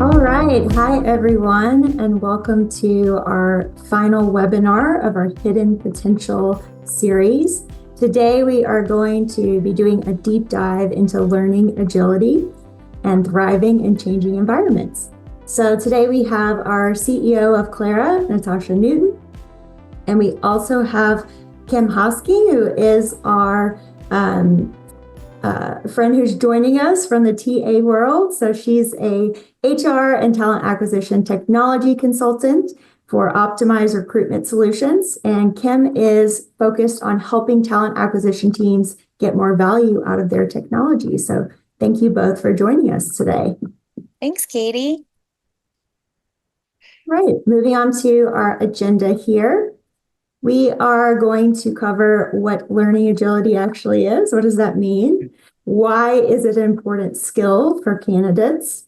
All right. Hi, everyone, and welcome to our final webinar of our Hidden Potential series. Today, we are going to be doing a deep dive into learning agility and thriving in changing environments. So today we have our CEO of Clara, Natasha Newton, and we also have Kim Hosking, who is our friend who's joining us from the TA world. So she's a HR and talent acquisition technology consultant for Optimize Recruitment Solutions. And Kim is focused on helping talent acquisition teams get more value out of their technology. So thank you both for joining us today. Thanks, Katie. Right, moving on to our agenda here. We are going to cover what learning agility actually is. What does that mean? Why is it an important skill for candidates?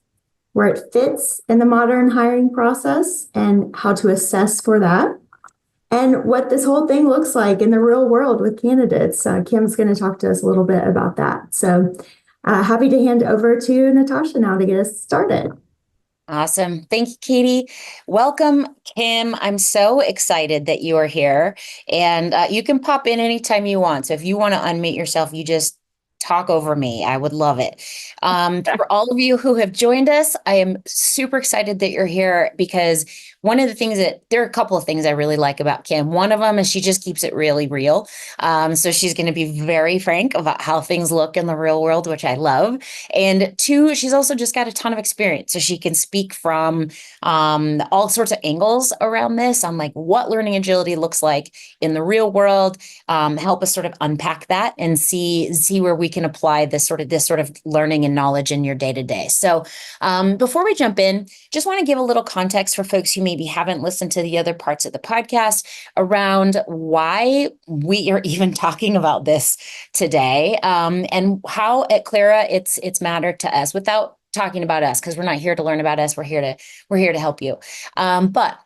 Where it fits in the modern hiring process and how to assess for that. And what this whole thing looks like in the real world with candidates. Kim's going to talk to us a little bit about that. So happy to hand over to Natasha now to get us started. Awesome. Thank you, Katie. Welcome, Kim. I'm so excited that you are here. And you can pop in anytime you want. So if you want to unmute yourself, you just talk over me. I would love it. For all of you who have joined us, I am super excited that you're here because there are a couple of things I really like about Kim. One of them is she just keeps it really real. So she's going to be very frank about how things look in the real world, which I love. And two, she's also just got a ton of experience. So she can speak from all sorts of angles around this on like what learning agility looks like in the real world, help us sort of unpack that and see where we can apply this sort of learning and knowledge in your day to day. So before we jump in, just want to give a little context for folks who maybe haven't listened to the other parts of the podcast around why we are even talking about this today, and how at Clara it's mattered to us without talking about us, because we're not here to learn about us. We're here to help you. But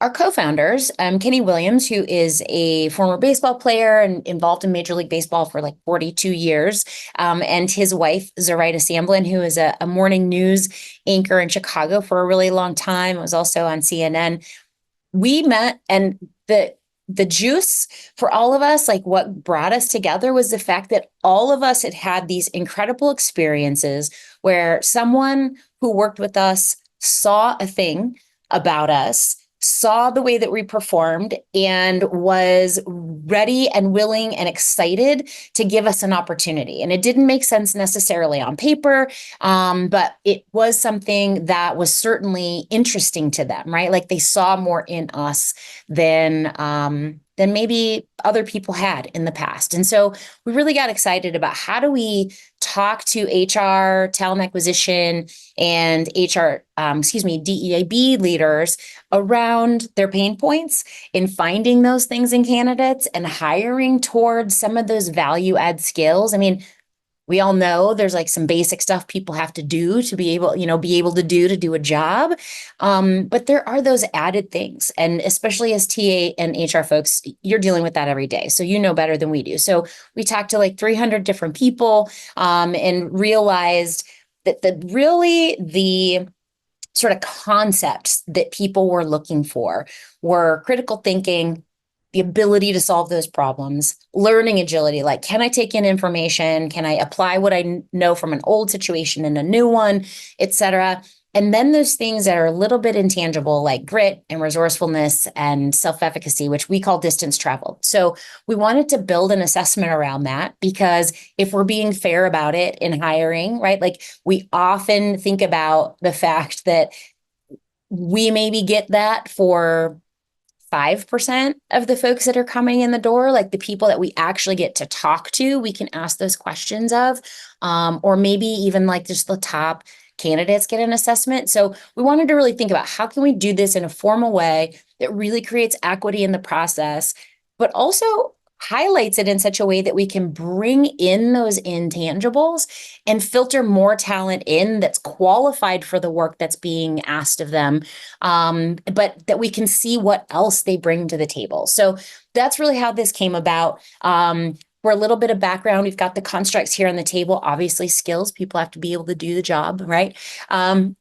our co-founders, Kenny Williams, who is a former baseball player and involved in Major League Baseball for like 42 years, and his wife, Zoraida Samblin, who is a morning news anchor in Chicago for a really long time, was also on CNN. We met, and the juice for all of us, like what brought us together, was the fact that all of us had these incredible experiences where someone who worked with us saw a thing about us, saw the way that we performed, and was ready and willing and excited to give us an opportunity. And it didn't make sense necessarily on paper, but it was something that was certainly interesting to them, right? Like they saw more in us than maybe other people had in the past. And so we really got excited about how do we talk to HR, talent acquisition, and DEAB leaders around their pain points in finding those things in candidates and hiring towards some of those value add skills. I mean, we all know there's like some basic stuff people have to do to be able to do a job. But there are those added things. And especially as TA and HR folks, you're dealing with that every day. So you know better than we do. So we talked to like 300 different people, and realized that the sort of concepts that people were looking for were critical thinking, the ability to solve those problems, learning agility, like, can I take in information? Can I apply what I know from an old situation in a new one, et cetera? And then those things that are a little bit intangible, like grit and resourcefulness and self-efficacy, which we call distance travel. So we wanted to build an assessment around that, because if we're being fair about it in hiring, right? Like we often think about the fact that we maybe get that for 5% of the folks that are coming in the door, like the people that we actually get to talk to, we can ask those questions of, or maybe even like just the top candidates get an assessment. So we wanted to really think about how can we do this in a formal way that really creates equity in the process, but also highlights it in such a way that we can bring in those intangibles and filter more talent in that's qualified for the work that's being asked of them, but that we can see what else they bring to the table. So that's really how this came about. for a little bit of background, we've got the constructs here on the table. Obviously, skills, people have to be able to do the job, right?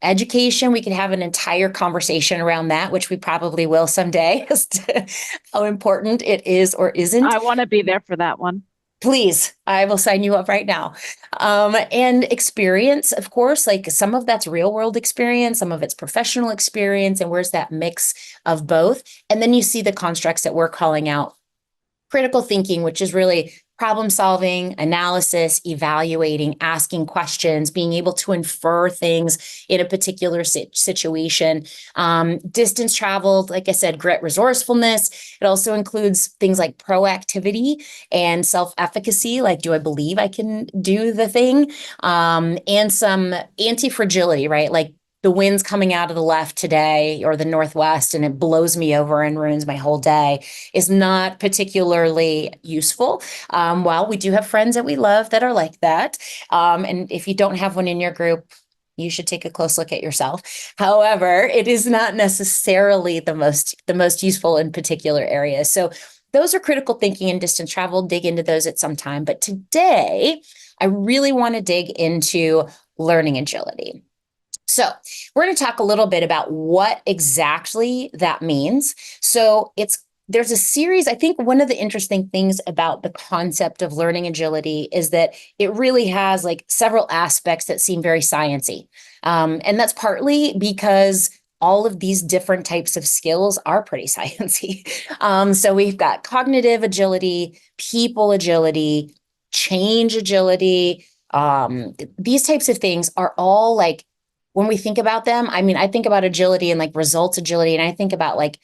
Education, we could have an entire conversation around that, which we probably will someday, as to how important it is or isn't. I want to be there for that one. Please, I will sign you up right now. And experience, of course, like some of that's real world experience, some of it's professional experience, and where's that mix of both? And then you see the constructs that we're calling out. Critical thinking, which is really problem solving, analysis, evaluating, asking questions, being able to infer things in a particular situation. Distance traveled, like I said, grit, resourcefulness. It also includes things like proactivity and self-efficacy, like, do I believe I can do the thing? And some anti-fragility, right? Like, the wind's coming out of the left today or the northwest and it blows me over and ruins my whole day is not particularly useful. While we do have friends that we love that are like that. And if you don't have one in your group, you should take a close look at yourself. However, it is not necessarily the most useful in particular areas. So those are critical thinking and distance travel. Dig into those at some time. But today, I really want to dig into learning agility. So we're going to talk a little bit about what exactly that means. So there's a series. I think one of the interesting things about the concept of learning agility is that it really has like several aspects that seem very sciencey. And that's partly because all of these different types of skills are pretty sciencey. So we've got cognitive agility, people agility, change agility. These types of things are all like, when we think about them, I mean, I think about agility and like results agility. And I think about like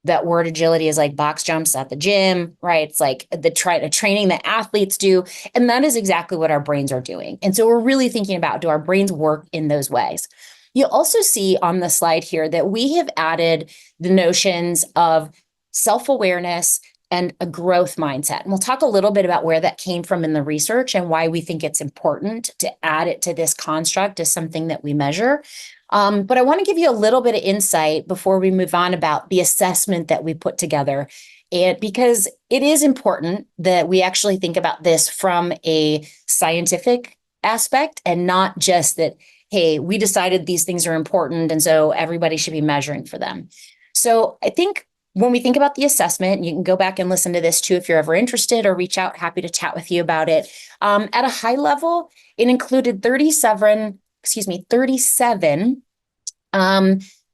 that word agility is like box jumps at the gym, right? It's like the training that athletes do. And that is exactly what our brains are doing. And so we're really thinking about, do our brains work in those ways? You'll also see on the slide here that we have added the notions of self-awareness and a growth mindset. And we'll talk a little bit about where that came from in the research and why we think it's important to add it to this construct as something that we measure. But I want to give you a little bit of insight before we move on about the assessment that we put together. And because it is important that we actually think about this from a scientific aspect and not just that, hey, we decided these things are important and so everybody should be measuring for them. So I think when we think about the assessment, you can go back and listen to this too if you're ever interested or reach out, happy to chat with you about it. At a high level, it included 37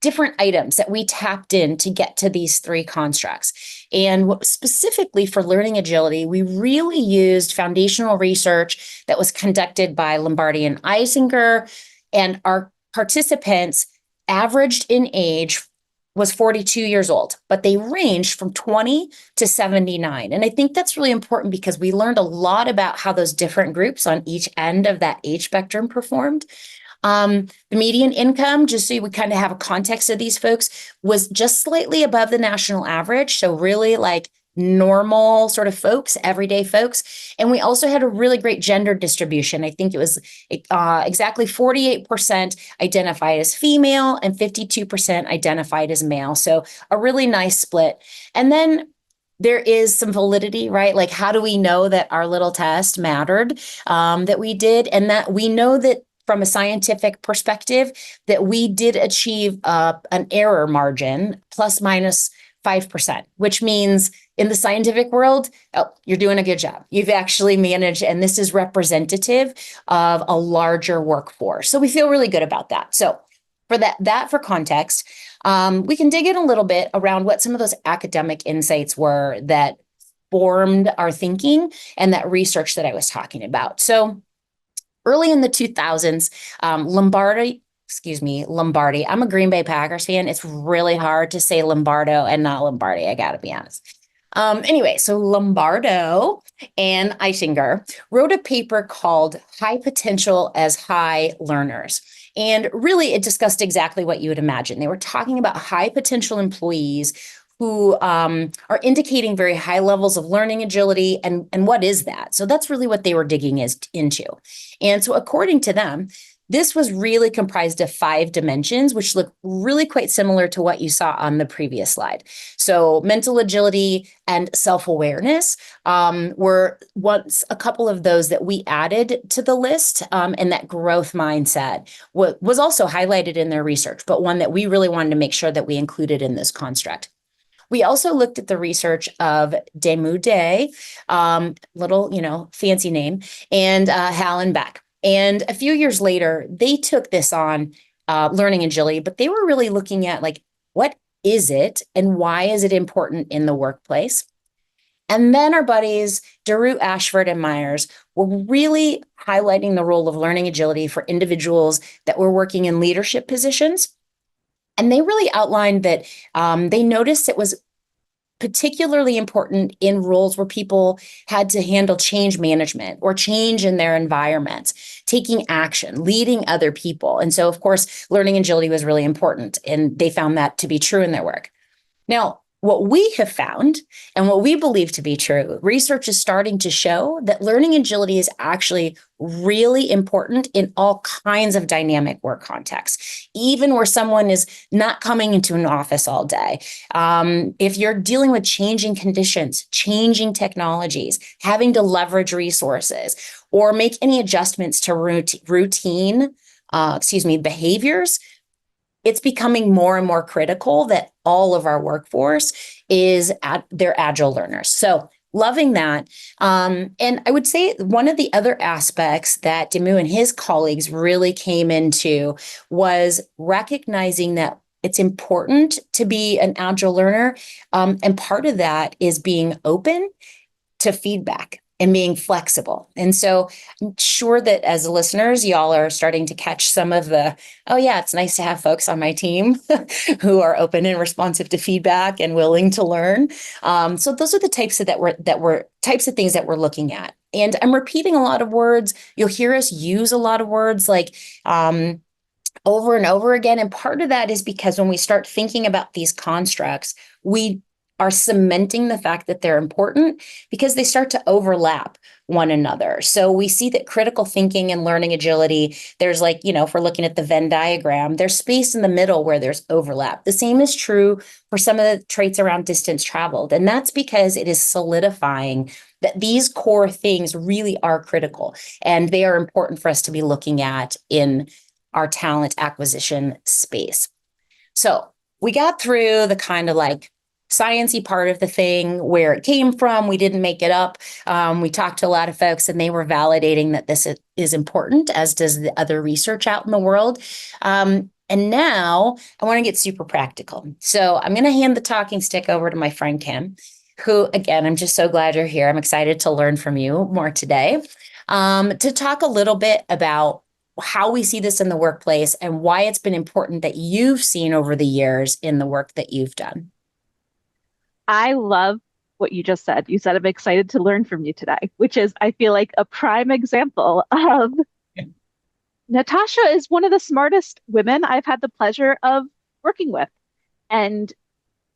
different items that we tapped in to get to these three constructs. And specifically for learning agility, we really used foundational research that was conducted by Lombardi and Eisinger, and our participants averaged in age was 42 years old, but they ranged from 20 to 79. And I think that's really important because we learned a lot about how those different groups on each end of that age spectrum performed. The median income, just so you would kind of have a context of these folks, was just slightly above the national average. So really like normal sort of folks, everyday folks. And we also had a really great gender distribution. I think it was exactly 48% identified as female and 52% identified as male. So a really nice split. And then there is some validity, right? Like, how do we know that our little test mattered, that we did? And that we know that from a scientific perspective, that we did achieve an error margin plus minus 5%, which means in the scientific world, you're doing a good job. You've actually managed, and this is representative of a larger workforce. So we feel really good about that. So for that for context, we can dig in a little bit around what some of those academic insights were that formed our thinking and that research that I was talking about. So early in the 2000s, Lombardi. I'm a Green Bay Packers fan. It's really hard to say Lombardo and not Lombardi. I got to be honest. Anyway, so Lombardo and Eisinger wrote a paper called High Potential as High Learners. And really, it discussed exactly what you would imagine. They were talking about high potential employees who are indicating very high levels of learning agility. And what is that? So that's really what they were digging into. And so according to them, this was really comprised of 5 dimensions, which look really quite similar to what you saw on the previous slide. So mental agility and self-awareness were once a couple of those that we added to the list, and that growth mindset was also highlighted in their research, but one that we really wanted to make sure that we included in this construct. We also looked at the research of Demude, little, fancy name, and Hal Beck. And a few years later, they took this on learning agility, but they were really looking at like, what is it and why is it important in the workplace? And then our buddies, Daru, Ashford, and Myers were really highlighting the role of learning agility for individuals that were working in leadership positions. And they really outlined that they noticed it was particularly important in roles where people had to handle change management or change in their environments, taking action, leading other people. And so, of course, learning agility was really important, and they found that to be true in their work. Now, what we have found and what we believe to be true, research is starting to show that learning agility is actually really important in all kinds of dynamic work contexts, even where someone is not coming into an office all day. If you're dealing with changing conditions, changing technologies, having to leverage resources, or make any adjustments to routine behaviors, it's becoming more and more critical that all of our workforce they're agile learners. So loving that. And I would say one of the other aspects that Demu and his colleagues really came into was recognizing that it's important to be an agile learner. And part of that is being open to feedback and being flexible. And so I'm sure that as listeners, y'all are starting to catch some of the, oh yeah, it's nice to have folks on my team who are open and responsive to feedback and willing to learn. So those are the types of types of things that we're looking at. And I'm repeating a lot of words. You'll hear us use a lot of words like over and over again. And part of that is because when we start thinking about these constructs, we are cementing the fact that they're important because they start to overlap one another. So we see that critical thinking and learning agility, there's if we're looking at the Venn diagram, there's space in the middle where there's overlap. The same is true for some of the traits around distance traveled. And that's because it is solidifying that these core things really are critical and they are important for us to be looking at in our talent acquisition space. So we got through the kind of sciencey part of the thing, where it came from. We didn't make it up. We talked to a lot of folks and they were validating that this is important, as does the other research out in the world. And now I want to get super practical. So I'm going to hand the talking stick over to my friend Kim, who, again, I'm just so glad you're here. I'm excited to learn from you more today, to talk a little bit about how we see this in the workplace and why it's been important that you've seen over the years in the work that you've done. I love what you just said. You said I'm excited to learn from you today, which is, I feel like, a prime example of Natasha is one of the smartest women I've had the pleasure of working with. And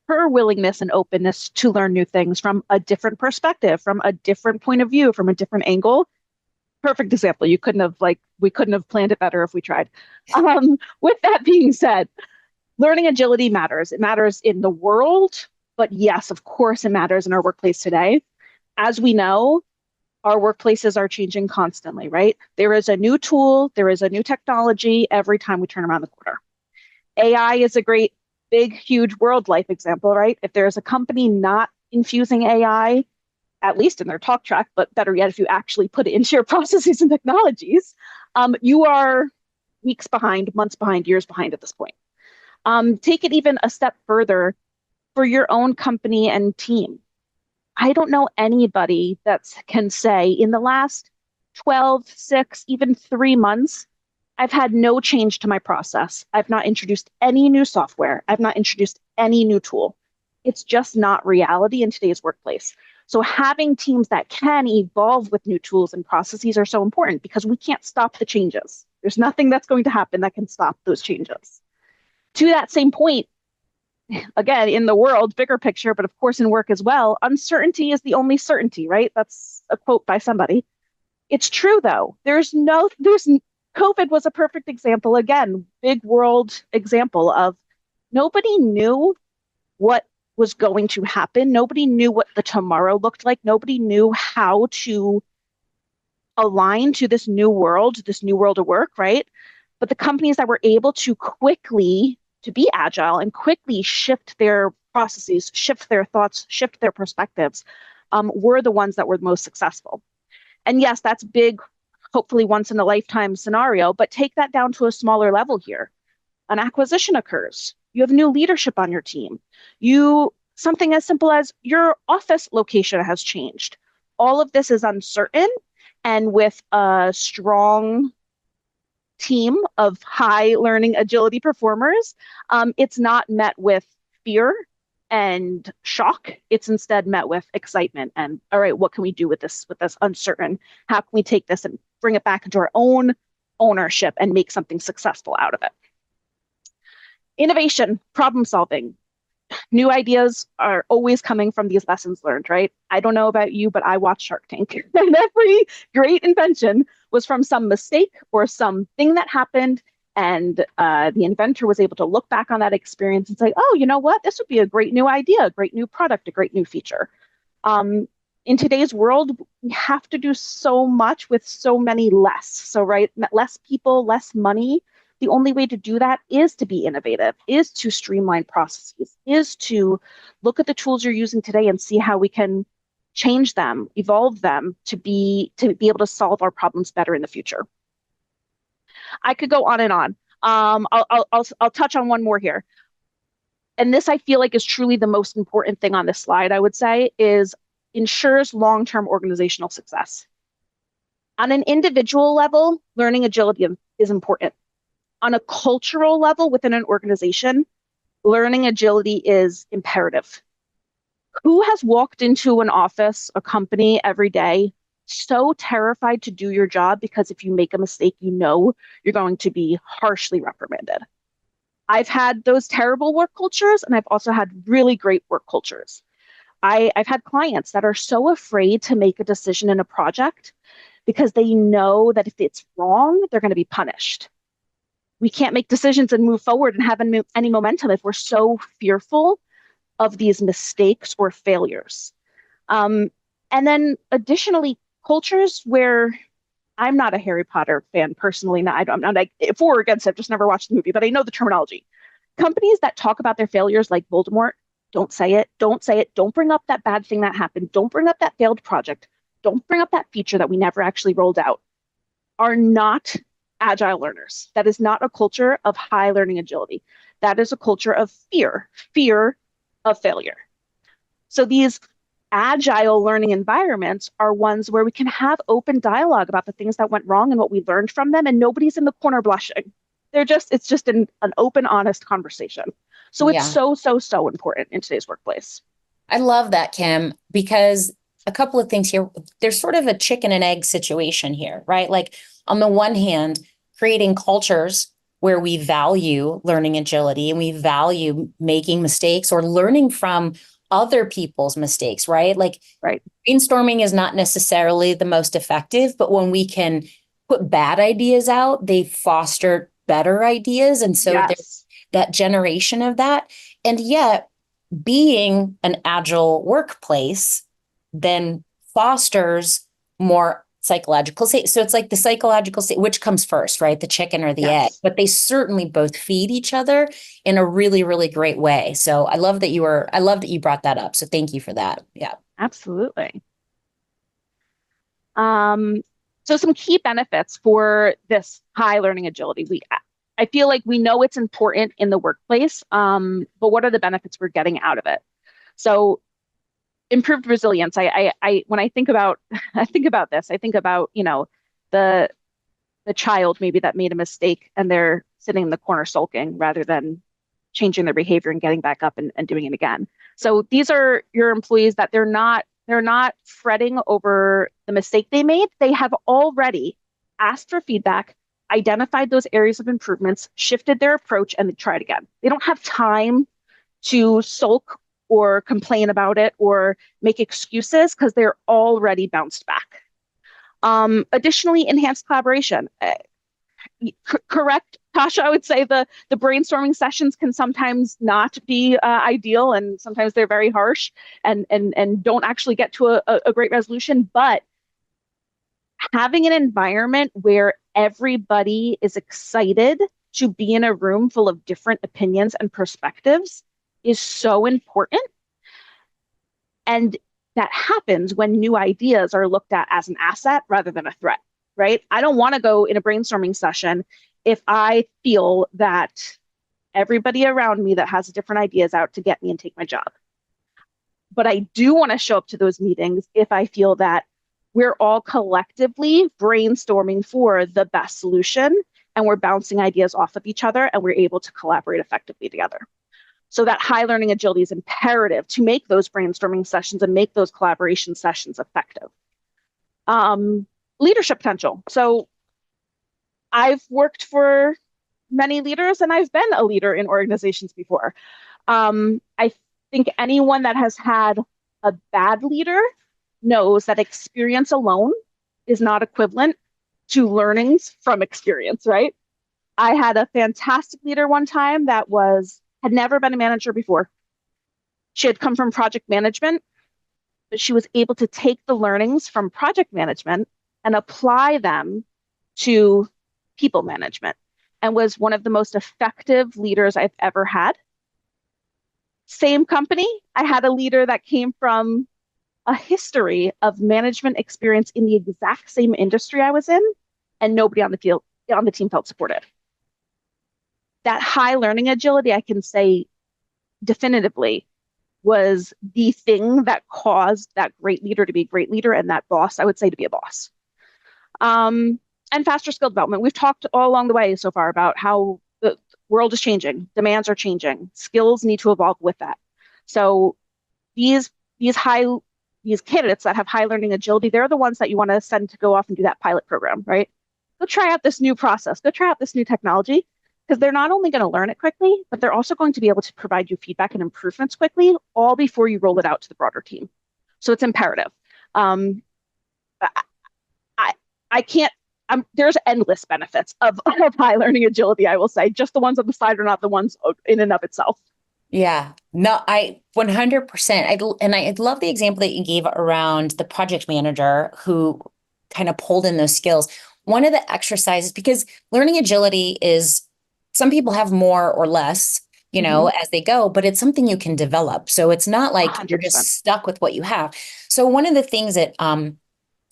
her willingness and openness to learn new things from a different perspective, from a different point of view, from a different angle. Perfect example. We couldn't have planned it better if we tried. With that being said, learning agility matters. It matters in the world. But yes, of course, it matters in our workplace today. As we know, our workplaces are changing constantly, right? There is a new tool, there is a new technology every time we turn around the corner. AI is a great, big, huge world life example, right? If there's a company not infusing AI, at least in their talk track, but better yet, if you actually put it into your processes and technologies, you are weeks behind, months behind, years behind at this point. Take it even a step further. For your own company and team. I don't know anybody that can say in the last 12, 6, even 3 months, I've had no change to my process. I've not introduced any new software. I've not introduced any new tool. It's just not reality in today's workplace. So having teams that can evolve with new tools and processes are so important because we can't stop the changes. There's nothing that's going to happen that can stop those changes. To that same point, again, in the world, bigger picture, but of course in work as well, uncertainty is the only certainty, right? That's a quote by somebody. It's true, though. There's COVID was a perfect example. Again, big world example of nobody knew what was going to happen. Nobody knew what the tomorrow looked like. Nobody knew how to align to this new world of work, right? But the companies that were able to quickly to be agile and quickly shift their processes, shift their thoughts, shift their perspectives, were the ones that were most successful. And yes, that's big, hopefully once in a lifetime scenario, but take that down to a smaller level here. An acquisition occurs. You have new leadership on your team. Something as simple as your office location has changed. All of this is uncertain, and with a strong team of high learning agility performers, it's not met with fear and shock. It's instead met with excitement and, all right, what can we do with this uncertain? How can we take this and bring it back into our own ownership and make something successful out of it? Innovation, problem solving. New ideas are always coming from these lessons learned, right? I don't know about you, but I watch Shark Tank. And every great invention was from some mistake or something that happened. And the inventor was able to look back on that experience and say, oh, you know what? This would be a great new idea, a great new product, a great new feature. In today's world, we have to do so much with so many less. So, right, less people, less money. The only way to do that is to be innovative, is to streamline processes, is to look at the tools you're using today and see how we can change them, evolve them to be able to solve our problems better in the future. I could go on and on. I'll touch on one more here. And this I feel like is truly the most important thing on this slide, I would say, is ensures long-term organizational success. On an individual level, learning agility is important. On a cultural level within an organization, learning agility is imperative. Who has walked into an office, a company every day, so terrified to do your job because if you make a mistake, you know you're going to be harshly reprimanded? I've had those terrible work cultures, and I've also had really great work cultures. I've had clients that are so afraid to make a decision in a project because they know that if it's wrong, they're going to be punished. We can't make decisions and move forward and have any momentum if we're so fearful of these mistakes or failures. And then additionally, cultures where I'm not a Harry Potter fan personally. I'm not like for or against it. I've just never watched the movie, but I know the terminology. Companies that talk about their failures like Voldemort, don't say it. Don't say it. Don't bring up that bad thing that happened. Don't bring up that failed project. Don't bring up that feature that we never actually rolled out. Are not agile learners. That is not a culture of high learning agility. That is a culture of fear of failure. So these agile learning environments are ones where we can have open dialogue about the things that went wrong and what we learned from them, and nobody's in the corner blushing. It's just an open, honest conversation. So it's so important in today's workplace. I love that, Kim, because a couple of things here. There's sort of a chicken and egg situation here, right? Like on the one hand, creating cultures where we value learning agility and we value making mistakes or learning from other people's mistakes, right? Like brainstorming is not necessarily the most effective, but when we can put bad ideas out, they foster better ideas. And so there's that generation of that. And yet being an agile workplace then fosters more psychological state. So it's like the psychological state, which comes first, right? The chicken or the egg, but they certainly both feed each other in a really, really great way. So I love that you brought that up. So thank you for that. Yeah, absolutely. So some key benefits for this high learning agility. I feel like we know it's important in the workplace, but what are the benefits we're getting out of it? So improved resilience. When I think about this, I think about, the child maybe that made a mistake and they're sitting in the corner sulking rather than changing their behavior and getting back up and doing it again. So these are your employees that they're not fretting over the mistake they made. They have already asked for feedback, identified those areas of improvements, shifted their approach, and they tried again. They don't have time to sulk or complain about it or make excuses because they're already bounced back. Additionally, enhanced collaboration. correct, Tasha. I would say the brainstorming sessions can sometimes not be ideal, and sometimes they're very harsh and don't actually get to a great resolution. But having an environment where everybody is excited to be in a room full of different opinions and perspectives is so important. And that happens when new ideas are looked at as an asset rather than a threat, right? I don't want to go in a brainstorming session if I feel that everybody around me that has different ideas out to get me and take my job. But I do want to show up to those meetings if I feel that we're all collectively brainstorming for the best solution and we're bouncing ideas off of each other and we're able to collaborate effectively together. So that high learning agility is imperative to make those brainstorming sessions and make those collaboration sessions effective. Leadership potential. So I've worked for many leaders and I've been a leader in organizations before. I think anyone that has had a bad leader knows that experience alone is not equivalent to learnings from experience, right? I had a fantastic leader one time that had never been a manager before. She had come from project management, but she was able to take the learnings from project management and apply them to people management and was one of the most effective leaders I've ever had. Same company, I had a leader that came from a history of management experience in the exact same industry I was in, and nobody on the team felt supported. That high learning agility, I can say definitively, was the thing that caused that great leader to be a great leader and that boss, I would say, to be a boss. And faster skill development. We've talked all along the way so far about how the world is changing, demands are changing, skills need to evolve with that. So these candidates that have high learning agility, they're the ones that you want to send to go off and do that pilot program, right? Go try out this new process, go try out this new technology, because they're not only going to learn it quickly, but they're also going to be able to provide you feedback and improvements quickly, all before you roll it out to the broader team. So it's imperative. I can't, there's endless benefits of high learning agility, I will say. Just the ones on the side are not the ones in and of itself. Yeah, no, I 100%. I love the example that you gave around the project manager who kind of pulled in those skills. One of the exercises, because learning agility is, some people have more or less, as they go, but it's something you can develop. So it's not like 100%. You're just stuck with what you have. So one of the things that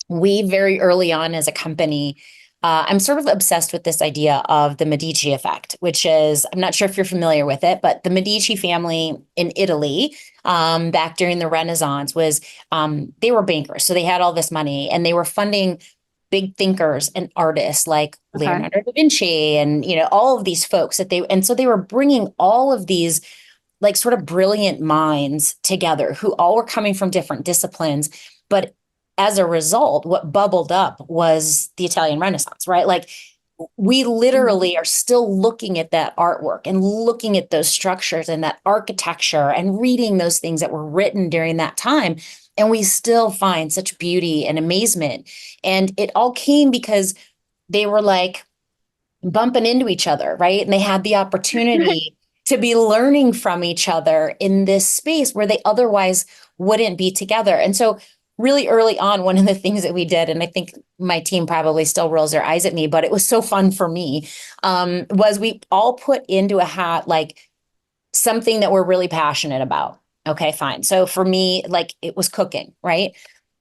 we very early on as a company, I'm sort of obsessed with this idea of the Medici effect, which is, I'm not sure if you're familiar with it, but the Medici family in Italy, back during the Renaissance they were bankers. So they had all this money and they were funding big thinkers and artists like Leonardo da Vinci and, all of these folks so they were bringing all of these like sort of brilliant minds together who all were coming from different disciplines. But as a result, what bubbled up was the Italian Renaissance, right? Like we literally are still looking at that artwork and looking at those structures and that architecture and reading those things that were written during that time. And we still find such beauty and amazement. And it all came because they were like bumping into each other, right? And they had the opportunity to be learning from each other in this space where they otherwise wouldn't be together. And so really early on, one of the things that we did, and I think my team probably still rolls their eyes at me, but it was so fun for me, was we all put into a hat like something that we're really passionate about. Okay, fine. So for me, like it was cooking, right?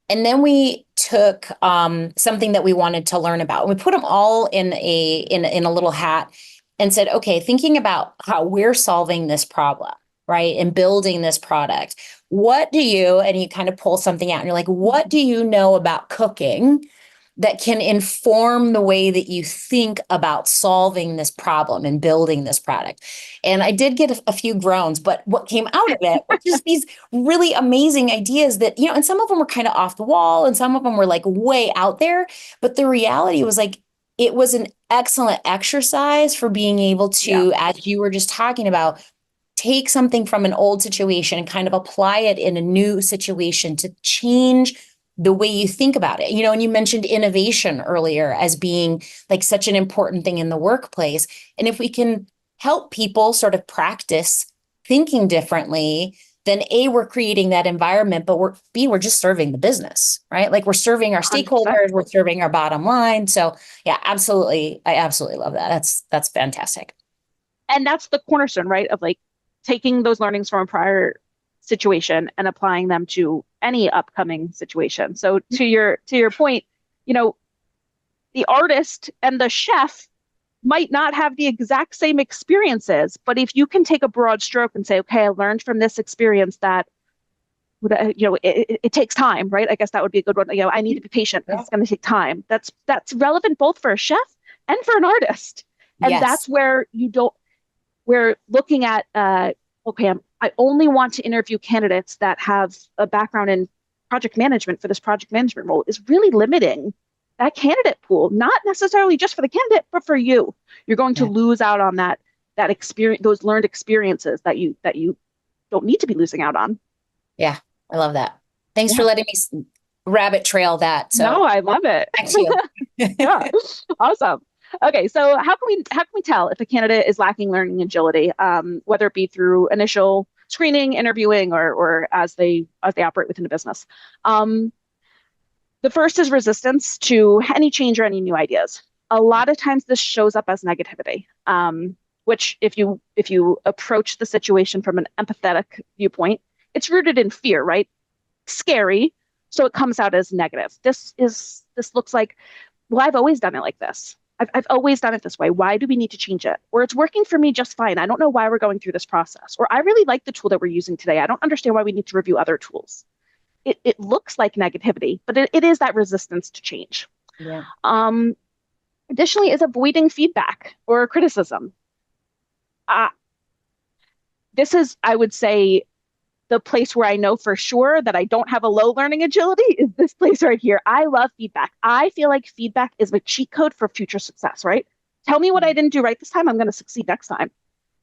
And then we took something that we wanted to learn about. We put them all in a little hat and said, okay, thinking about how we're solving this problem, right? And building this product. What do you, and you kind of pull something out and you're like, what do you know about cooking that can inform the way that you think about solving this problem and building this product? And I did get a few groans, but what came out of it was just these really amazing ideas that, and some of them were kind of off the wall and some of them were like way out there. But the reality was like, it was an excellent exercise for being able to, as you were just talking about, take something from an old situation and kind of apply it in a new situation to change the way you think about it, and you mentioned innovation earlier as being like such an important thing in the workplace. And if we can help people sort of practice thinking differently, then A, we're creating that environment, but we're just serving the business, right? Like we're serving our 100%. stakeholders, we're serving our bottom line. So yeah, absolutely. I absolutely love that. That's fantastic. And that's the cornerstone, right? Of like taking those learnings from a prior situation and applying them to any upcoming situation. So to your point, the artist and the chef might not have the exact same experiences, but if you can take a broad stroke and say, okay, I learned from this experience that it takes time, right? I guess that would be a good one. I need to be patient because it's going to take time. That's relevant both for a chef and for an artist. And Yes. that's where we're looking at, okay, I only want to interview candidates that have a background in project management for this project management role is really limiting that candidate pool, not necessarily just for the candidate, but for you. You're going to lose out on that experience, those learned experiences that you don't need to be losing out on. Yeah, I love that. Thanks for letting me rabbit trail that. So no, I love it. Back to you. Yeah, awesome. Okay, so how can we tell if a candidate is lacking learning agility, whether it be through initial screening, interviewing, or as they operate within a business? The first is resistance to any change or any new ideas. A lot of times this shows up as negativity, which if you approach the situation from an empathetic viewpoint, it's rooted in fear, right? Scary, so it comes out as negative. This looks like, well, I've always done it like this. I've always done it this way. Why do we need to change it? Or it's working for me just fine. I don't know why we're going through this process. Or I really like the tool that we're using today. I don't understand why we need to review other tools. It looks like negativity, but it is that resistance to change. Yeah. Additionally, is avoiding feedback or criticism. This is, I would say, the place where I know for sure that I don't have a low learning agility is this place right here. I love feedback. I feel like feedback is a cheat code for future success, right? Tell me what I didn't do right this time. I'm going to succeed next time.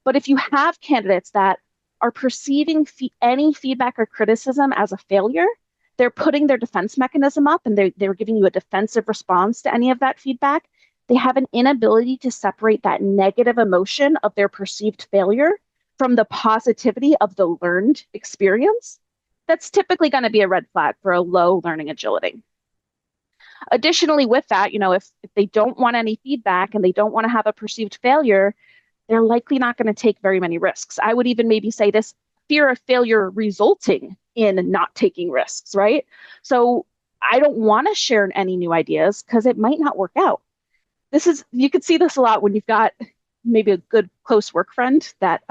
But if you have candidates that are perceiving any feedback or criticism as a failure, they're putting their defense mechanism up and they're giving you a defensive response to any of that feedback. They have an inability to separate that negative emotion of their perceived failure from the positivity of the learned experience. That's typically going to be a red flag for a low learning agility. Additionally, with that, if they don't want any feedback and they don't want to have a perceived failure, they're likely not going to take very many risks. I would even maybe say this fear of failure resulting in not taking risks, right? So I don't want to share any new ideas because it might not work out. You could see this a lot when you've got maybe a good close work friend that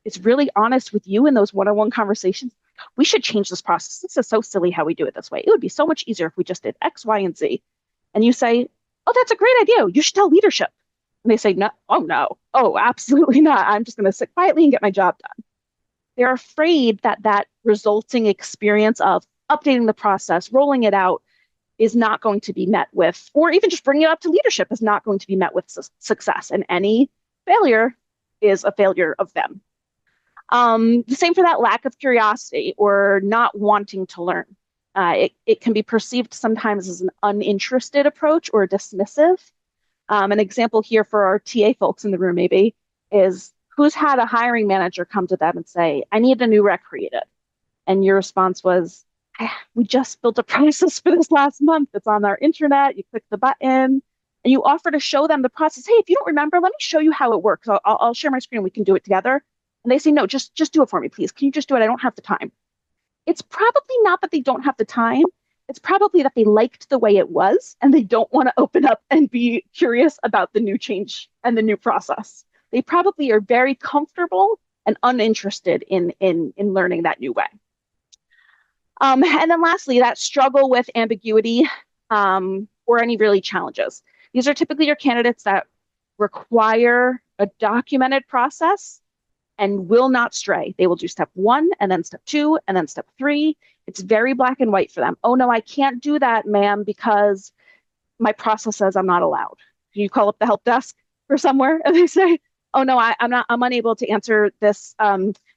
is really honest with you in those one-on-one conversations. We should change this process. This is so silly how we do it this way. It would be so much easier if we just did X, Y, and Z. And you say, oh, that's a great idea. You should tell leadership. And they say, no, absolutely not. I'm just going to sit quietly and get my job done. They're afraid that resulting experience of updating the process, rolling it out, is not going to be met with, or even just bringing it up to leadership is not going to be met with success. And any failure is a failure of them. The same for that lack of curiosity or not wanting to learn. It can be perceived sometimes as an uninterested approach or dismissive. An example here for our TA folks in the room maybe is who's had a hiring manager come to them and say, I need a new rec created. And your response was, we just built a process for this last month. It's on our intranet. You click the button and you offer to show them the process. Hey, if you don't remember, let me show you how it works. I'll share my screen and we can do it together. And they say, no, just do it for me, please. Can you just do it? I don't have the time. It's probably not that they don't have the time. It's probably that they liked the way it was and they don't want to open up and be curious about the new change and the new process. They probably are very comfortable and uninterested in learning that new way. And then lastly, that struggle with ambiguity or any really challenges. These are typically your candidates that require a documented process and will not stray. They will do step 1 and then step 2 and then step 3. It's very black and white for them. Oh no, I can't do that, ma'am, because my process says I'm not allowed. You call up the help desk or somewhere and they say, oh no, I'm unable to answer this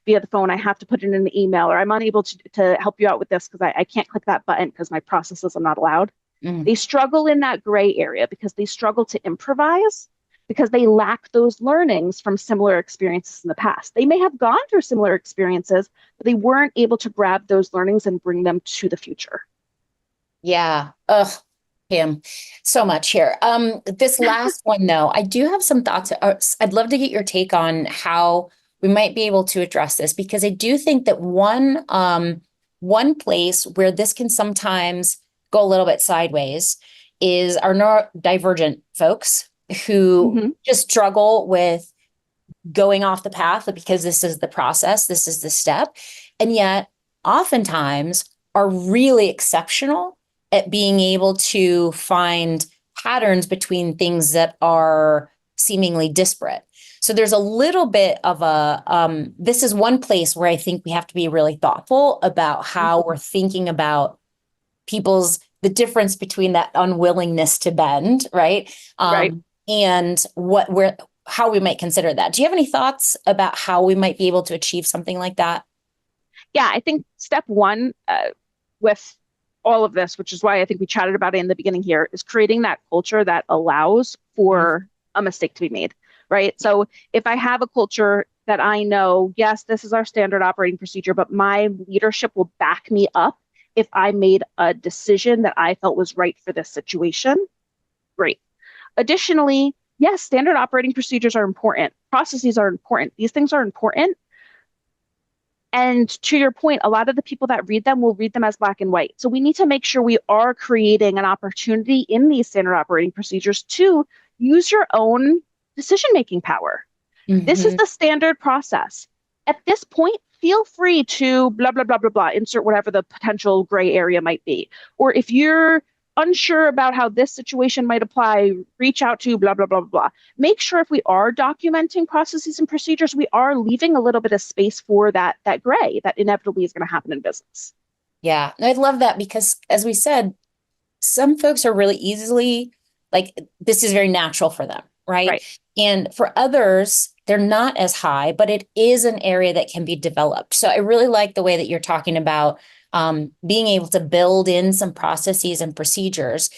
via the phone. I have to put it in an email, or I'm unable to help you out with this because I can't click that button because my processes are not allowed. They struggle in that gray area because they struggle to improvise because they lack those learnings from similar experiences in the past. They may have gone through similar experiences, but they weren't able to grab those learnings and bring them to the future. Yeah. Ugh, Kim, so much here. This last one, though, I do have some thoughts. I'd love to get your take on how we might be able to address this, because I do think that one place where this can sometimes go a little bit sideways is our neurodivergent folks who just struggle with going off the path because this is the process, this is the step, and yet oftentimes are really exceptional at being able to find patterns between things that are seemingly disparate. So there's a little bit of this is one place where I think we have to be really thoughtful about how we're thinking about the difference between that unwillingness to bend, right? Right. And how we might consider that. Do you have any thoughts about how we might be able to achieve something like that? Yeah, I think step one with all of this, which is why I think we chatted about it in the beginning here, is creating that culture that allows for a mistake to be made, right? So if I have a culture that I know, yes, this is our standard operating procedure, but my leadership will back me up if I made a decision that I felt was right for this situation, great. Additionally, yes, standard operating procedures are important. Processes are important. These things are important. And to your point, a lot of the people that read them will read them as black and white. So we need to make sure we are creating an opportunity in these standard operating procedures to use your own decision-making power. This is the standard process. At this point, feel free to blah, blah, blah, blah, blah, insert whatever the potential gray area might be. Or if you're unsure about how this situation might apply, reach out to blah, blah, blah, blah, blah. Make sure if we are documenting processes and procedures, we are leaving a little bit of space for that gray that inevitably is going to happen in business. Yeah, I love that because, as we said, some folks are really easily, this is very natural for them, right? And for others, they're not as high, but it is an area that can be developed. So I really like the way that you're talking about being able to build in some processes and procedures.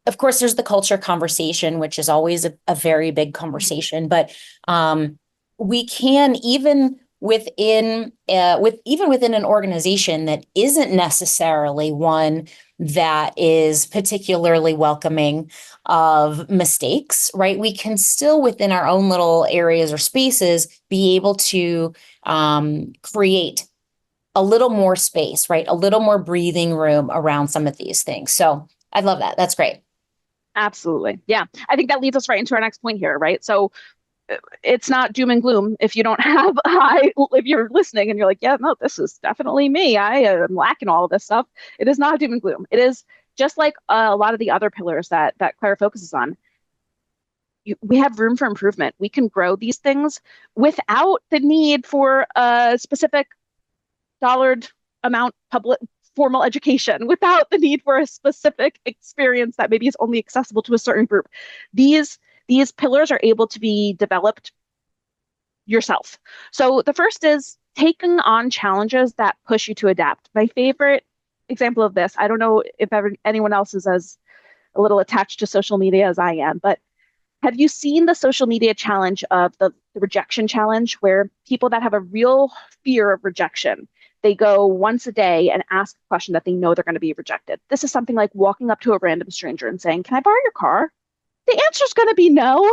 Of course, there's the culture conversation, which is always a very big conversation, but we can even within an organization that isn't necessarily one that is particularly welcoming of mistakes, right? We can still, within our own little areas or spaces, be able to create a little more space, right? A little more breathing room around some of these things. So I love that. That's great. Absolutely. Yeah. I think that leads us right into our next point here, right? So it's not doom and gloom if you don't have if you're listening and you're like, yeah, no, this is definitely me. I am lacking all of this stuff. It is not doom and gloom. It is just like a lot of the other pillars that Claire focuses on. We have room for improvement. We can grow these things without the need for a specific dollared amount public formal education, without the need for a specific experience that maybe is only accessible to a certain group. These pillars are able to be developed yourself. So the first is taking on challenges that push you to adapt. My favorite example of this, I don't know if anyone else is as a little attached to social media as I am, but have you seen the social media challenge of the rejection challenge, where people that have a real fear of rejection, they go once a day and ask a question that they know they're going to be rejected? This is something like walking up to a random stranger and saying, "Can I borrow your car?" The answer is going to be no,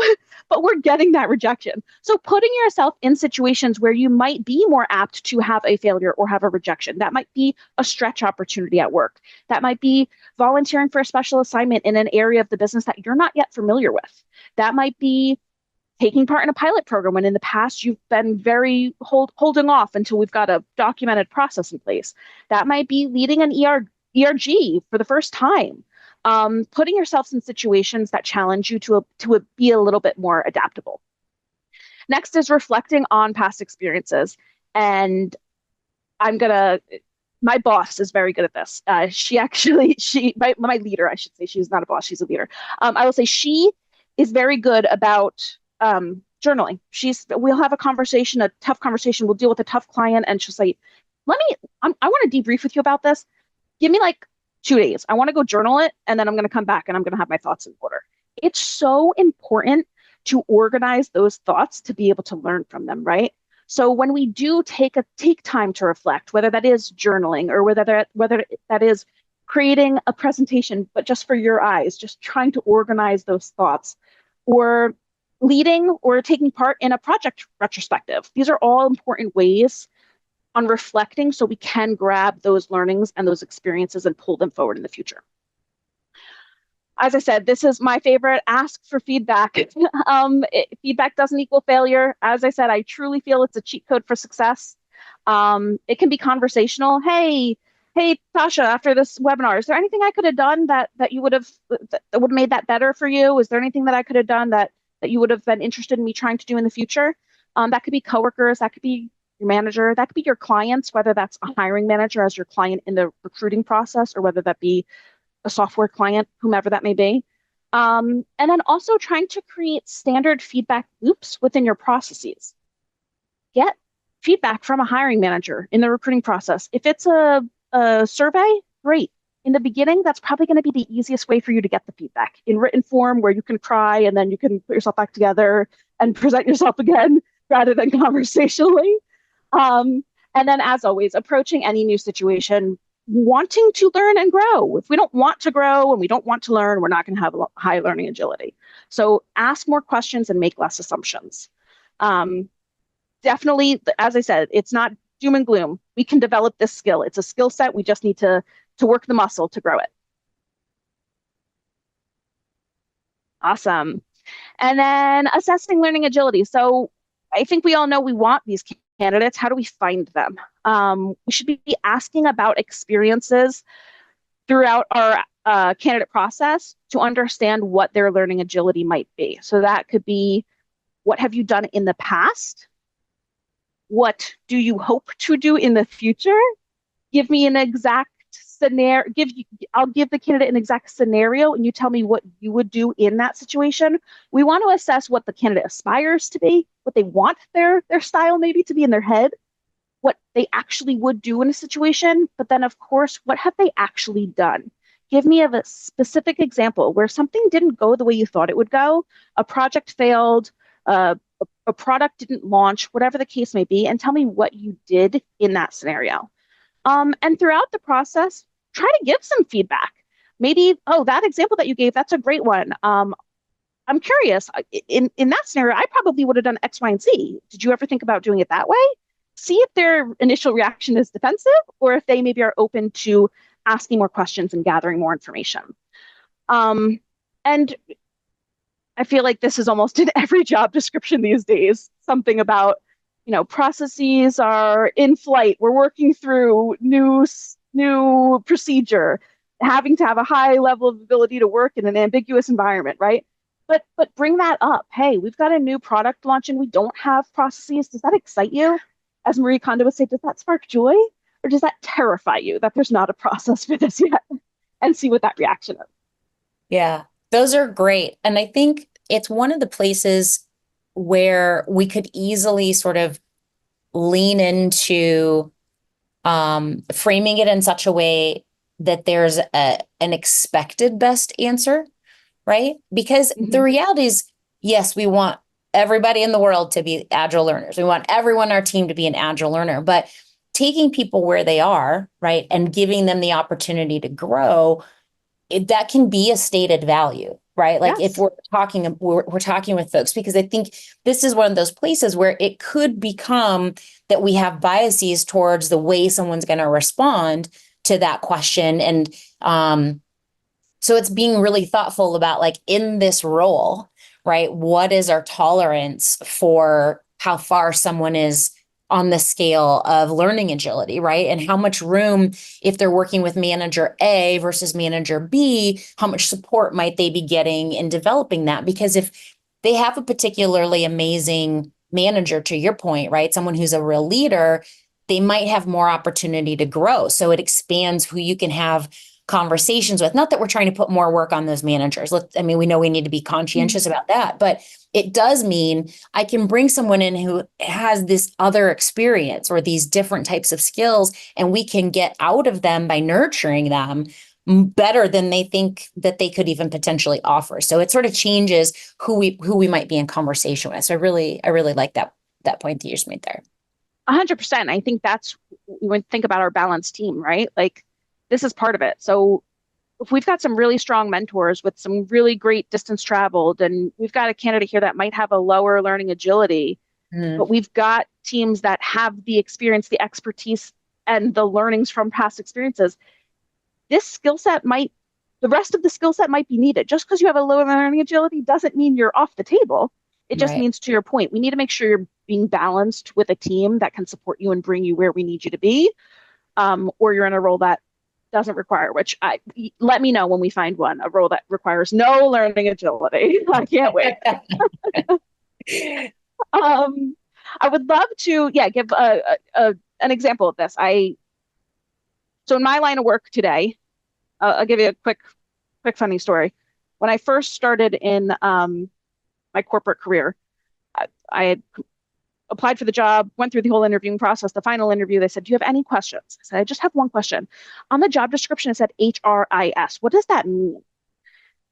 but we're getting that rejection. So putting yourself in situations where you might be more apt to have a failure or have a rejection. That might be a stretch opportunity at work. That might be volunteering for a special assignment in an area of the business that you're not yet familiar with. That might be taking part in a pilot program when in the past you've been very holding off until we've got a documented process in place. That might be leading an ERG for the first time. Putting yourselves in situations that challenge you to be a little bit more adaptable. Next is reflecting on past experiences. And my boss is very good at this. My leader, I should say, she's not a boss, she's a leader. I will say she is very good about journaling. We'll have a conversation, a tough conversation. We'll deal with a tough client, and she'll say, I want to debrief with you about this. Give me like 2 days. I want to go journal it, and then I'm going to come back and I'm going to have my thoughts in order. It's so important to organize those thoughts to be able to learn from them, right? So when we do take time to reflect, whether that is journaling or whether that is creating a presentation, but just for your eyes, just trying to organize those thoughts, or leading or taking part in a project retrospective. These are all important ways on reflecting so we can grab those learnings and those experiences and pull them forward in the future. As I said, this is my favorite. Ask for feedback. Feedback doesn't equal failure. As I said, I truly feel it's a cheat code for success. It can be conversational. Hey, Tasha, after this webinar, is there anything I could have done that you would have made that better for you? Is there anything that I could have done that you would have been interested in me trying to do in the future? That could be coworkers, that could be your manager, that could be your clients, whether that's a hiring manager as your client in the recruiting process, or whether that be a software client, whomever that may be. And then also trying to create standard feedback loops within your processes. Get feedback from a hiring manager in the recruiting process. If it's a survey, great. In the beginning, that's probably going to be the easiest way for you to get the feedback in written form, where you can cry and then you can put yourself back together and present yourself again rather than conversationally. And then, as always, approaching any new situation, wanting to learn and grow. If we don't want to grow and we don't want to learn, we're not going to have high learning agility. So ask more questions and make less assumptions. Definitely, as I said, it's not doom and gloom. We can develop this skill. It's a skill set. We just need to work the muscle to grow it. Awesome. And then assessing learning agility. So I think we all know we want these candidates. How do we find them? We should be asking about experiences throughout our candidate process to understand what their learning agility might be. So that could be, what have you done in the past? What do you hope to do in the future? Give me an exact scenario. I'll give the candidate an exact scenario, and you tell me what you would do in that situation. We want to assess what the candidate aspires to be, what they want their style maybe to be in their head, what they actually would do in a situation, but then of course, what have they actually done? Give me a specific example where something didn't go the way you thought it would go, a project failed, a product didn't launch, whatever the case may be, and tell me what you did in that scenario. And throughout the process, try to give some feedback. Maybe, oh, that example that you gave, that's a great one. I'm curious, in that scenario, I probably would have done X, Y, and Z. Did you ever think about doing it that way? See if their initial reaction is defensive, or if they maybe are open to asking more questions and gathering more information. And I feel like this is almost in every job description these days, something about, processes are in flight. We're working through new procedure, having to have a high level of ability to work in an ambiguous environment, right? But bring that up. Hey, we've got a new product launching. We don't have processes. Does that excite you? As Marie Kondo would say, does that spark joy? Or does that terrify you that there's not a process for this yet? And see what that reaction is. Yeah, those are great. And I think it's one of the places where we could easily sort of lean into framing it in such a way that there's an expected best answer, right? Because the reality is, yes, we want everybody in the world to be agile learners. We want everyone on our team to be an agile learner, but taking people where they are, right, and giving them the opportunity to grow, that can be a stated value, right? Like Yes. if we're talking with folks, because I think this is one of those places where it could become that we have biases towards the way someone's going to respond to that question. And so it's being really thoughtful about, like, in this role, right, what is our tolerance for how far someone is on the scale of learning agility, right? And how much room, if they're working with manager A versus manager B, how much support might they be getting in developing that? Because if they have a particularly amazing manager, to your point, right, someone who's a real leader, they might have more opportunity to grow. So it expands who you can have conversations with. Not that we're trying to put more work on those managers. We know we need to be conscientious about that, but it does mean I can bring someone in who has this other experience or these different types of skills, and we can get out of them by nurturing them better than they think that they could even potentially offer. So it sort of changes who we might be in conversation with. So I really like that point that you just made there. 100%. I think that's when we think about our balanced team, right? Like this is part of it. So if we've got some really strong mentors with some really great distance traveled, and we've got a candidate here that might have a lower learning agility, but we've got teams that have the experience, the expertise, and the learnings from past experiences, the rest of the skill set might be needed. Just because you have a lower learning agility doesn't mean you're off the table. It just means, to your point, we need to make sure you're being balanced with a team that can support you and bring you where we need you to be, or you're in a role that doesn't require, let me know when we find a role that requires no learning agility. I can't wait. I would love to, give an example of this. So in my line of work today, I'll give you a quick funny story. When I first started in my corporate career, I had applied for the job, went through the whole interviewing process. The final interview, they said, "Do you have any questions?" I said, "I just have one question." On the job description, it said HRIS. What does that mean?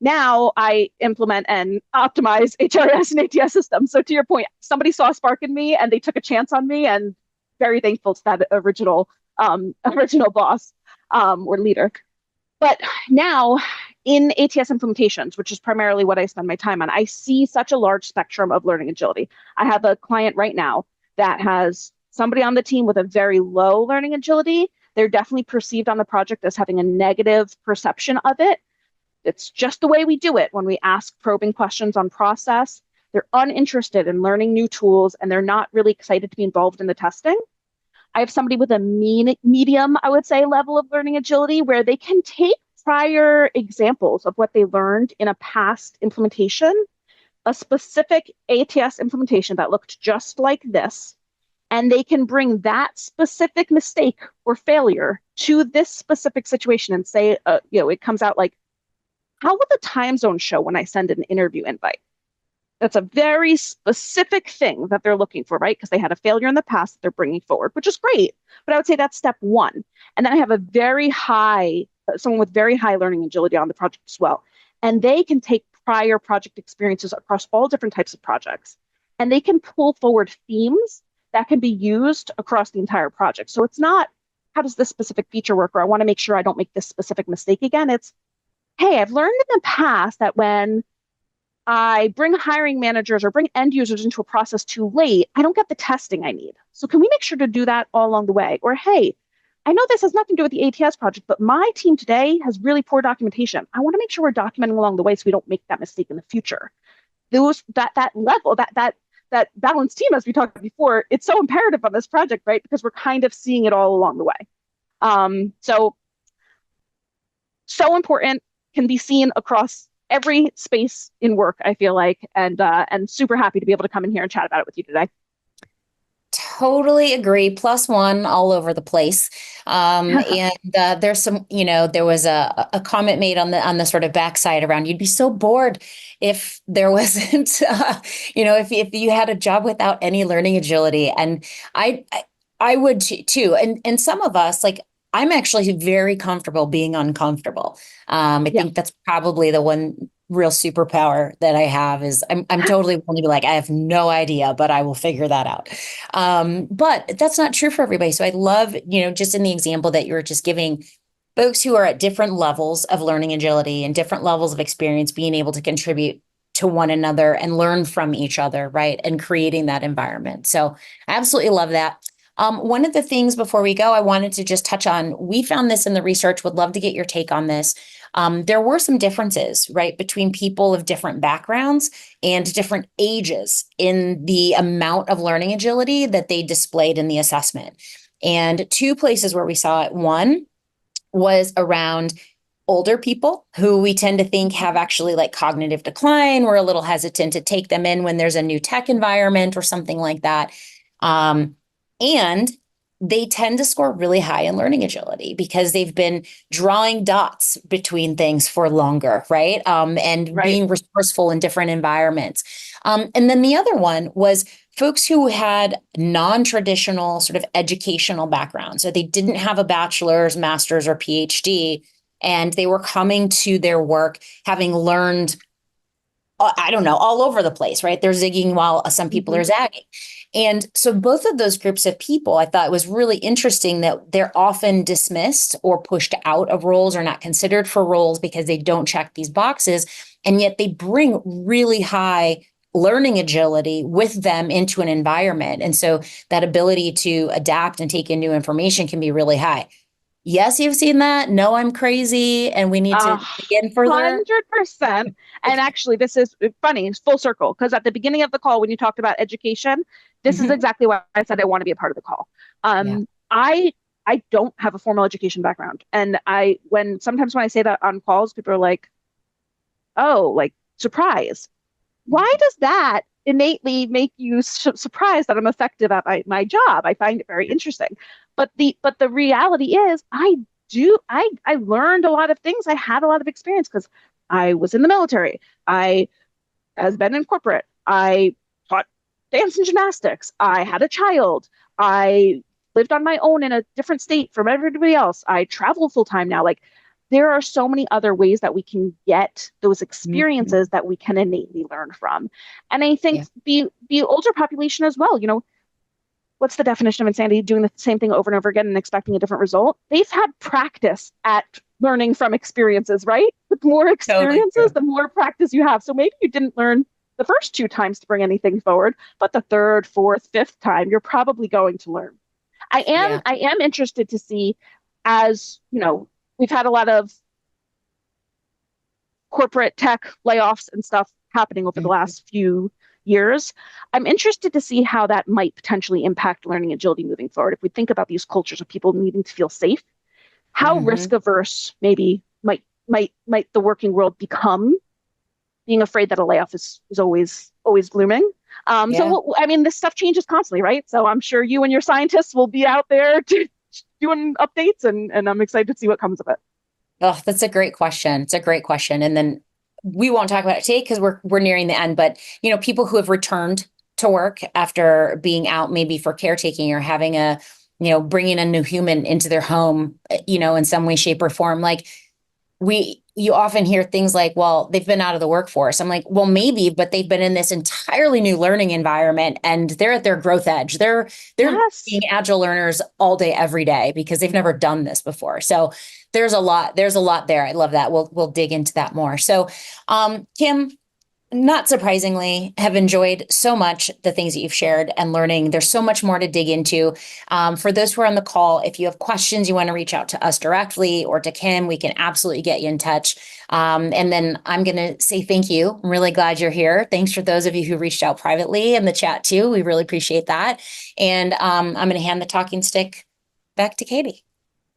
Now I implement and optimize HRIS and ATS systems. So to your point, somebody saw a spark in me and they took a chance on me, and very thankful to that original boss or leader. But now in ATS implementations, which is primarily what I spend my time on, I see such a large spectrum of learning agility. I have a client right now that has somebody on the team with a very low learning agility. They're definitely perceived on the project as having a negative perception of it. It's just the way we do it when we ask probing questions on process. They're uninterested in learning new tools, and they're not really excited to be involved in the testing. I have somebody with a medium, I would say, level of learning agility where they can take prior examples of what they learned in a past implementation, a specific ATS implementation that looked just like this, and they can bring that specific mistake or failure to this specific situation and say, it comes out like, how will the time zone show when I send an interview invite? That's a very specific thing that they're looking for, right? Because they had a failure in the past that they're bringing forward, which is great. But I would say that's step one. And then I have someone with very high learning agility on the project as well. And they can take prior project experiences across all different types of projects, and they can pull forward themes that can be used across the entire project. So it's not, how does this specific feature work? Or I want to make sure I don't make this specific mistake again. It's, hey, I've learned in the past that when I bring hiring managers or bring end users into a process too late, I don't get the testing I need. So can we make sure to do that all along the way? Or, hey, I know this has nothing to do with the ATS project, but my team today has really poor documentation. I want to make sure we're documenting along the way so we don't make that mistake in the future. That balanced team, as we talked about before, it's so imperative on this project, right? Because we're kind of seeing it all along the way. So important, can be seen across every space in work, I feel like, and super happy to be able to come in here and chat about it with you today. Totally agree. +1 all over the place. And there's some, there was a comment made on the sort of backside around, you'd be so bored if there wasn't, if you had a job without any learning agility. And I would too. And some of us, like, I'm actually very comfortable being uncomfortable. I think that's probably the one real superpower that I have is I'm totally willing to be like, I have no idea, but I will figure that out. But that's not true for everybody. So I love, just in the example that you were just giving, folks who are at different levels of learning agility and different levels of experience being able to contribute to one another and learn from each other, right? And creating that environment. So I absolutely love that. One of the things before we go, I wanted to just touch on, we found this in the research, would love to get your take on this. There were some differences, right, between people of different backgrounds and different ages in the amount of learning agility that they displayed in the assessment. And two places where we saw it, one was around older people who we tend to think have actually like cognitive decline. We're a little hesitant to take them in when there's a new tech environment or something like that. And they tend to score really high in learning agility because they've been drawing dots between things for longer, right? And Right. being resourceful in different environments. And then the other one was folks who had non-traditional sort of educational backgrounds. So they didn't have a bachelor's, master's, or PhD, and they were coming to their work having learned, I don't know, all over the place, right? They're zigging while some people are zagging. And so both of those groups of people, I thought it was really interesting that they're often dismissed or pushed out of roles or not considered for roles because they don't check these boxes. And yet they bring really high learning agility with them into an environment. And so that ability to adapt and take in new information can be really high. Yes, you've seen that. No, I'm crazy. And we need to begin further. 100%. And actually, this is funny, it's full circle, because at the beginning of the call, when you talked about education, this is exactly why I said I want to be a part of the call. I don't have a formal education background. And sometimes when I say that on calls, people are like, oh, like, surprise. Why does that innately make you surprised that I'm effective at my job? I find it very interesting. But the reality is I learned a lot of things. I had a lot of experience because I was in the military. I has been in corporate. I taught dance and gymnastics. I had a child. I lived on my own in a different state from everybody else. I travel full time now. Like, there are so many other ways that we can get those experiences that we can innately learn from. And I think the older population as well, what's the definition of insanity? Doing the same thing over and over again and expecting a different result. They've had practice at learning from experiences, right? The more experiences, the more practice you have. So maybe you didn't learn the first 2 times to bring anything forward, but the 3rd, 4th, 5th time, you're probably going to learn. I am interested to see, as we've had a lot of corporate tech layoffs and stuff happening over the last few years. I'm interested to see how that might potentially impact learning agility moving forward. If we think about these cultures of people needing to feel safe, how risk averse maybe might the working world become, being afraid that a layoff is always looming. So I mean, this stuff changes constantly, right? So I'm sure you and your scientists will be out there doing updates, and I'm excited to see what comes of it. Oh, that's a great question. It's a great question. And then we won't talk about it today because we're nearing the end, but people who have returned to work after being out maybe for caretaking or having bringing a new human into their home, in some way, shape, or form. Like, you often hear things like, well, they've been out of the workforce. I'm like, well, maybe, but they've been in this entirely new learning environment and they're at their growth edge. They're being agile learners all day, every day, because they've never done this before. So there's a lot there. I love that. We'll dig into that more. So, Kim, not surprisingly, have enjoyed so much the things that you've shared and learning. There's so much more to dig into. For those who are on the call, if you have questions, you want to reach out to us directly or to Kim, we can absolutely get you in touch. And then I'm going to say thank you. I'm really glad you're here. Thanks for those of you who reached out privately in the chat too. We really appreciate that. And I'm going to hand the talking stick back to Katie.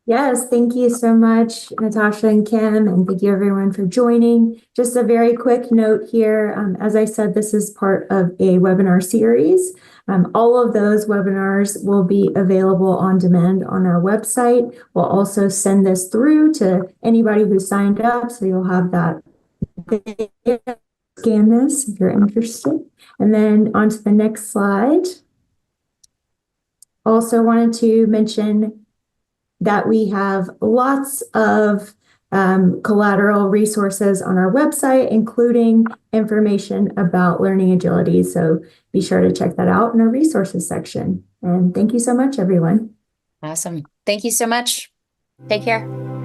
Yes, thank you so much, Natasha and Kim, and thank you everyone for joining. Just a very quick note here. As I said, this is part of a webinar series. All of those webinars will be available on demand on our website. We'll also send this through to anybody who signed up, so you'll have that. Scan this if you're interested. And then on to the next slide. Also wanted to mention that we have lots of collateral resources on our website, including information about learning agility. So be sure to check that out in our resources section. And thank you so much, everyone. Awesome. Thank you so much. Take care.